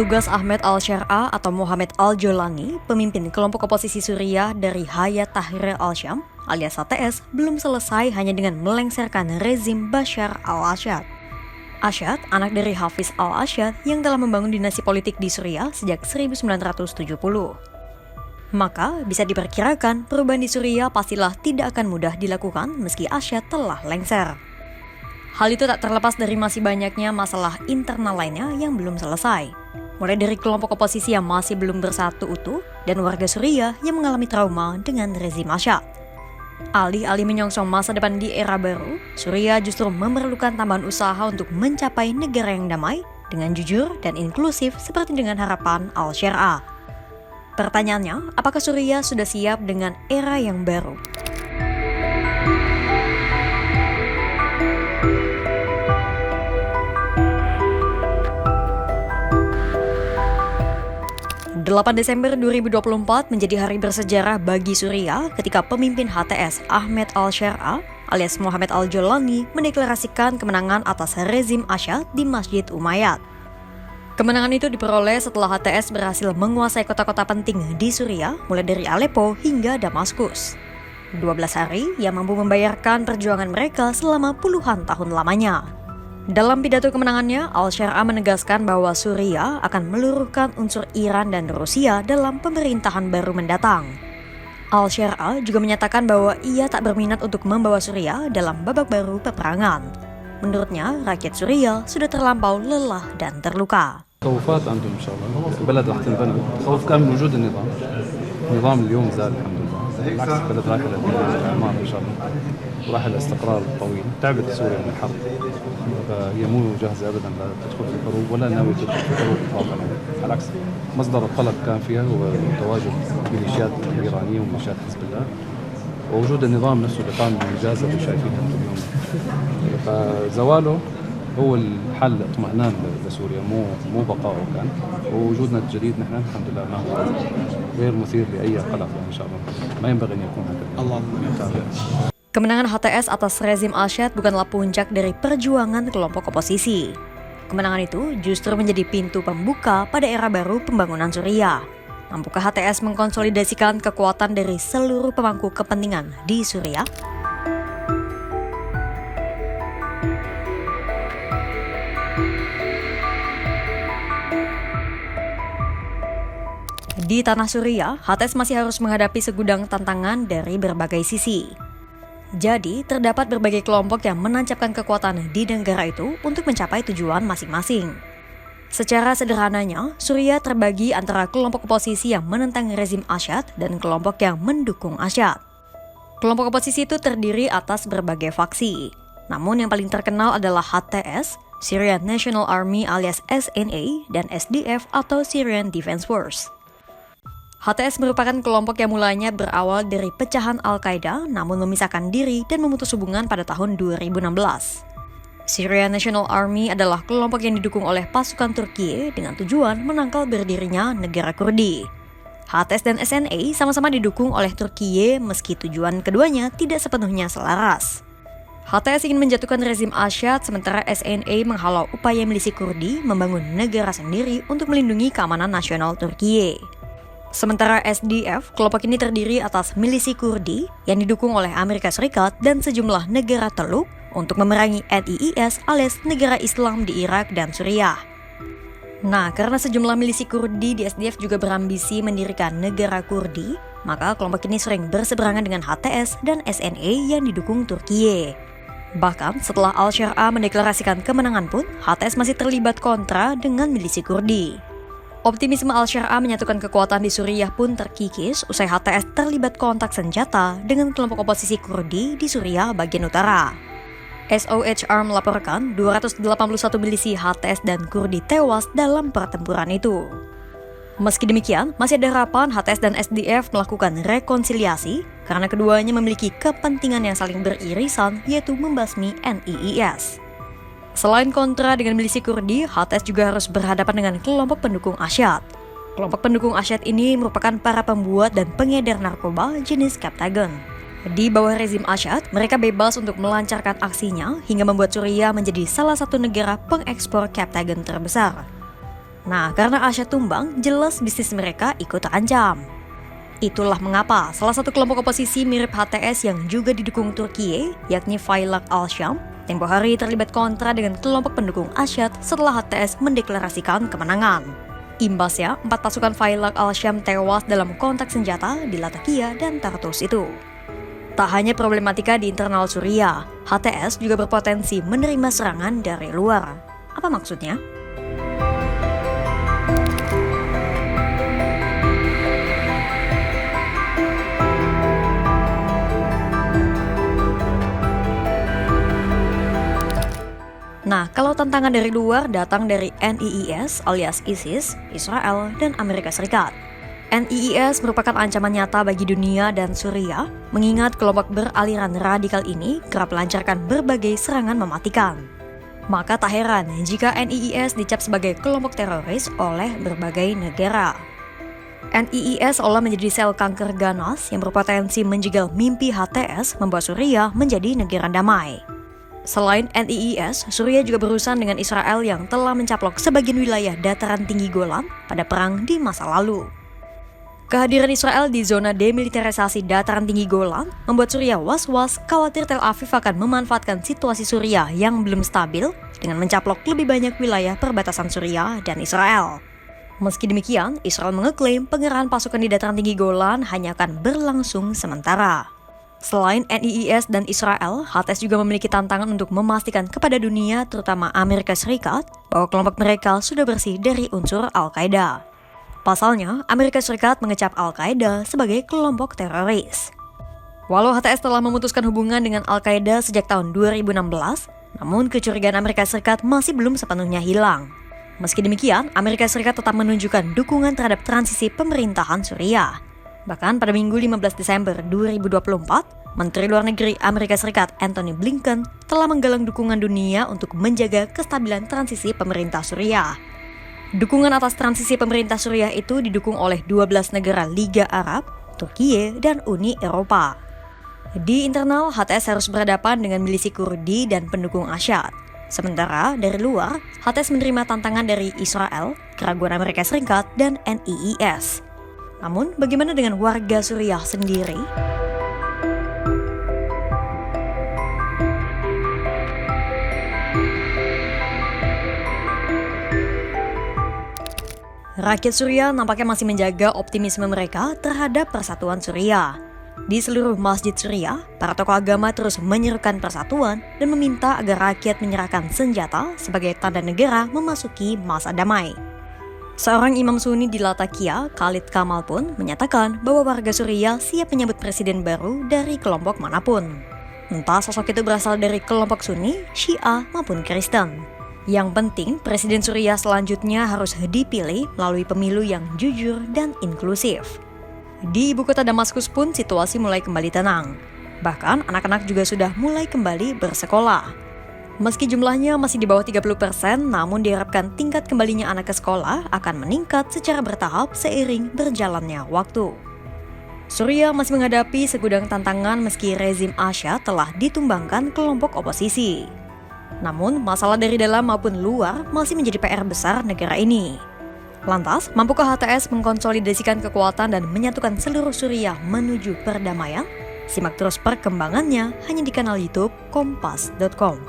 Tugas Ahmed al-Shar'a atau Mohamed al-Jolani, pemimpin kelompok oposisi Suriah dari Hayat Tahrir al-Syam alias HTS, belum selesai hanya dengan melengsarkan rezim Bashar al-Assad. Assad, anak dari Hafiz al-Assad yang telah membangun dinasti politik di Suriah sejak 1970. Maka bisa diperkirakan perubahan di Suriah pastilah tidak akan mudah dilakukan meski Assad telah lengser. Hal itu tak terlepas dari masih banyaknya masalah internal lainnya yang belum selesai. Mulai dari kelompok oposisi yang masih belum bersatu utuh dan warga Suriah yang mengalami trauma dengan rezim Assad. Alih-alih menyongsong masa depan di era baru, Suriah justru memerlukan tambahan usaha untuk mencapai negara yang damai dengan jujur dan inklusif seperti dengan harapan al-Shar'a. Pertanyaannya, apakah Suriah sudah siap dengan era yang baru? Desember 2024 menjadi hari bersejarah bagi Suriah ketika pemimpin HTS Ahmed al-Shar'a alias Mohamed al-Jolani mendeklarasikan kemenangan atas rezim Assad di Masjid Umayyad. Kemenangan itu diperoleh setelah HTS berhasil menguasai kota-kota penting di Suriah mulai dari Aleppo hingga Damaskus. 12 hari yang mampu membayarkan perjuangan mereka selama puluhan tahun lamanya. Dalam pidato kemenangannya, al-Shar'a menegaskan bahwa Suriah akan meluruhkan unsur Iran dan Rusia dalam pemerintahan baru mendatang. Al-Shar'a juga menyatakan bahwa ia tak berminat untuk membawa Suriah dalam babak baru peperangan. Menurutnya, rakyat Suriah sudah terlampau lelah dan terluka. خوفات عندهم ان شاء الله البلد رح تنبنى خوف كان من وجود النظام اليوم زاد الحمد لله بالعكس البلد رايحه للاعمار ان شاء الله وراح الاستقرار الطويل تعبت سوريا من الحرب فهي مو جاهزه ابدا لتدخل في الحروب ولا ناويه تدخل في الحروب اطلاقا على العكس مصدر القلق كان فيها هو تواجد ميليشيات الايرانيه وميليشيات حزب الله ووجود النظام نفسه اللي قام بالمجازر اللي شايفينها اليوم فزواله هو الحل اطمئنان لسوريا مو بقاء كان ووجودنا الجديد نحن الحمد لله ما هو غير مثير لاي قلق ان شاء الله ما ينبغي ان يكون هكذا. Kemenangan HTS atas rezim Assad bukanlah puncak dari perjuangan kelompok oposisi. Kemenangan itu justru menjadi pintu pembuka pada era baru pembangunan Suriah. Mampukah HTS mengkonsolidasikan kekuatan dari seluruh pemangku kepentingan di Suriah? Di tanah Suriah, HTS masih harus menghadapi segudang tantangan dari berbagai sisi. Jadi, terdapat berbagai kelompok yang menancapkan kekuatan di negara itu untuk mencapai tujuan masing-masing. Secara sederhananya, Suriah terbagi antara kelompok oposisi yang menentang rezim Assad dan kelompok yang mendukung Assad. Kelompok oposisi itu terdiri atas berbagai faksi. Namun yang paling terkenal adalah HTS, Syrian National Army alias SNA, dan SDF atau Syrian Defense Force. HTS merupakan kelompok yang mulanya berawal dari pecahan Al-Qaeda namun memisahkan diri dan memutus hubungan pada tahun 2016. Syrian National Army adalah kelompok yang didukung oleh pasukan Turkiye dengan tujuan menangkal berdirinya negara Kurdi. HTS dan SNA sama-sama didukung oleh Turkiye meski tujuan keduanya tidak sepenuhnya selaras. HTS ingin menjatuhkan rezim Assad sementara SNA menghalau upaya milisi Kurdi membangun negara sendiri untuk melindungi keamanan nasional Turkiye. Sementara SDF, kelompok ini terdiri atas milisi Kurdi yang didukung oleh Amerika Serikat dan sejumlah negara teluk untuk memerangi NIIS alias negara Islam di Irak dan Suriah. Nah, karena sejumlah milisi Kurdi di SDF juga berambisi mendirikan negara Kurdi, maka kelompok ini sering berseberangan dengan HTS dan SNA yang didukung Turkiye. Bahkan setelah al-Shar'a mendeklarasikan kemenangan pun, HTS masih terlibat kontra dengan milisi Kurdi. Optimisme al-Shar'a menyatukan kekuatan di Suriah pun terkikis usai HTS terlibat kontak senjata dengan kelompok oposisi Kurdi di Suriah bagian utara. SOHR melaporkan 281 milisi HTS dan Kurdi tewas dalam pertempuran itu. Meski demikian, masih ada harapan HTS dan SDF melakukan rekonsiliasi karena keduanya memiliki kepentingan yang saling beririsan yaitu membasmi NIIS. Selain kontra dengan milisi Kurdi, HTS juga harus berhadapan dengan kelompok pendukung Assad. Kelompok pendukung Assad ini merupakan para pembuat dan pengedar narkoba jenis Captagon. Di bawah rezim Assad, mereka bebas untuk melancarkan aksinya hingga membuat Suriah menjadi salah satu negara pengekspor Captagon terbesar. Nah, karena Asyad tumbang, jelas bisnis mereka ikut terancam. Itulah mengapa salah satu kelompok oposisi mirip HTS yang juga didukung Turkiye, yakni Faylaq Al-Sham, tempo hari terlibat kontra dengan kelompok pendukung Asyad setelah HTS mendeklarasikan kemenangan. Imbasnya, 4 pasukan Faylaq Al-Sham tewas dalam kontak senjata di Latakia dan Tartus itu. Tak hanya problematika di internal Suriah, HTS juga berpotensi menerima serangan dari luar. Apa maksudnya? Nah, kalau tantangan dari luar datang dari NIIS alias ISIS, Israel, dan Amerika Serikat. NIIS merupakan ancaman nyata bagi dunia dan Suriah, mengingat kelompok beraliran radikal ini kerap melancarkan berbagai serangan mematikan. Maka tak heran jika NIIS dicap sebagai kelompok teroris oleh berbagai negara. NIIS seolah menjadi sel kanker ganas yang berpotensi menjegal mimpi HTS membawa Suriah menjadi negara damai. Selain NIIS, Suriah juga berurusan dengan Israel yang telah mencaplok sebagian wilayah dataran tinggi Golan pada perang di masa lalu. Kehadiran Israel di zona demilitarisasi dataran tinggi Golan membuat Suriah was-was khawatir Tel Aviv akan memanfaatkan situasi Suriah yang belum stabil dengan mencaplok lebih banyak wilayah perbatasan Suriah dan Israel. Meski demikian, Israel mengeklaim pengerahan pasukan di dataran tinggi Golan hanya akan berlangsung sementara. Selain NIIS dan Israel, HTS juga memiliki tantangan untuk memastikan kepada dunia, terutama Amerika Serikat, bahwa kelompok mereka sudah bersih dari unsur Al-Qaeda. Pasalnya, Amerika Serikat mengecap Al-Qaeda sebagai kelompok teroris. Walau HTS telah memutuskan hubungan dengan Al-Qaeda sejak tahun 2016, namun kecurigaan Amerika Serikat masih belum sepenuhnya hilang. Meski demikian, Amerika Serikat tetap menunjukkan dukungan terhadap transisi pemerintahan Suriah. Bahkan pada Minggu 15 Desember 2024, Menteri Luar Negeri Amerika Serikat Antony Blinken telah menggalang dukungan dunia untuk menjaga kestabilan transisi pemerintah Suriah. Dukungan atas transisi pemerintah Suriah itu didukung oleh 12 negara Liga Arab, Turkiye, dan Uni Eropa. Di internal, HTS harus berhadapan dengan milisi Kurdi dan pendukung Asyad. Sementara dari luar, HTS menerima tantangan dari Israel, keraguan Amerika Serikat, dan NIIS. Namun, bagaimana dengan warga Suriah sendiri? Rakyat Suriah nampaknya masih menjaga optimisme mereka terhadap persatuan Suriah. Di seluruh masjid Suriah, para tokoh agama terus menyerukan persatuan dan meminta agar rakyat menyerahkan senjata sebagai tanda negara memasuki masa damai. Seorang imam Sunni di Latakia, Khalid Kamal pun menyatakan bahwa warga Suriah siap menyambut presiden baru dari kelompok manapun. Entah sosok itu berasal dari kelompok Sunni, Syiah maupun Kristen. Yang penting, presiden Suriah selanjutnya harus dipilih melalui pemilu yang jujur dan inklusif. Di ibu kota Damaskus pun situasi mulai kembali tenang. Bahkan anak-anak juga sudah mulai kembali bersekolah. Meski jumlahnya masih di bawah 30%, namun diharapkan tingkat kembalinya anak ke sekolah akan meningkat secara bertahap seiring berjalannya waktu. Suriah masih menghadapi segudang tantangan meski rezim Asyad telah ditumbangkan kelompok oposisi. Namun, masalah dari dalam maupun luar masih menjadi PR besar negara ini. Lantas, mampukah HTS mengkonsolidasikan kekuatan dan menyatukan seluruh Suriah menuju perdamaian? Simak terus perkembangannya hanya di kanal YouTube Kompas.com.